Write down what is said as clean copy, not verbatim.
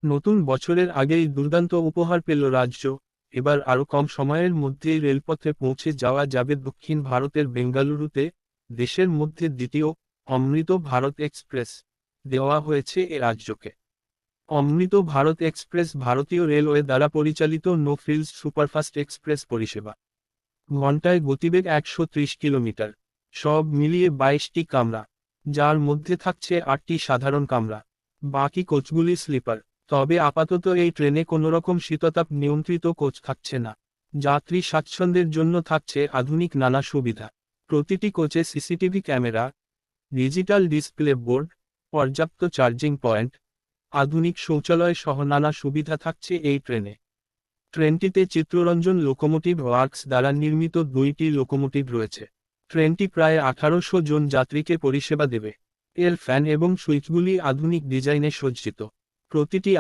নতুন বছরের আগেই দুর্দান্ত উপহার পেল রাজ্য। এবার আরও কম সময়ের মধ্যেই রেলপথে পৌঁছে যাওয়া যাবে দক্ষিণ ভারতের বেঙ্গালুরুতে। দেশের মধ্যে দ্বিতীয় অমৃত ভারত এক্সপ্রেস দেওয়া হয়েছে এ রাজ্যকে। অমৃত ভারত এক্সপ্রেস ভারতীয় রেলওয়ে দ্বারা পরিচালিত নো ফ্রিলস সুপারফাস্ট এক্সপ্রেস পরিষেবা। ঘন্টায় গতিবেগ 130 কিলোমিটার। সব মিলিয়ে 22টি কামরা, যার মধ্যে থাকছে 8টি সাধারণ কামরা, বাকি কোচগুলি স্লিপার। তবে আপাতত এই ট্রেনে কোনোরকম শীততাপ নিয়ন্ত্রিত কোচ থাকছে না। যাত্রী স্বাচ্ছন্দ্যের জন্য থাকছে আধুনিক নানা সুবিধা। প্রতিটি কোচে CCTV camera, digital display board, পর্যাপ্ত চার্জিং পয়েন্ট, আধুনিক শৌচালয় সহ নানা সুবিধা থাকছে এই ট্রেনে। ট্রেনটিতে চিত্তরঞ্জন লোকোমোটিভ ওয়ার্কস দ্বারা নির্মিত 2টি লোকোমোটিভ রয়েছে। ট্রেনটি প্রায় 1800 জন যাত্রীকে পরিষেবা দেবে। এর ফ্যান এবং সুইচগুলি আধুনিক ডিজাইনে সজ্জিত। প্রতিটি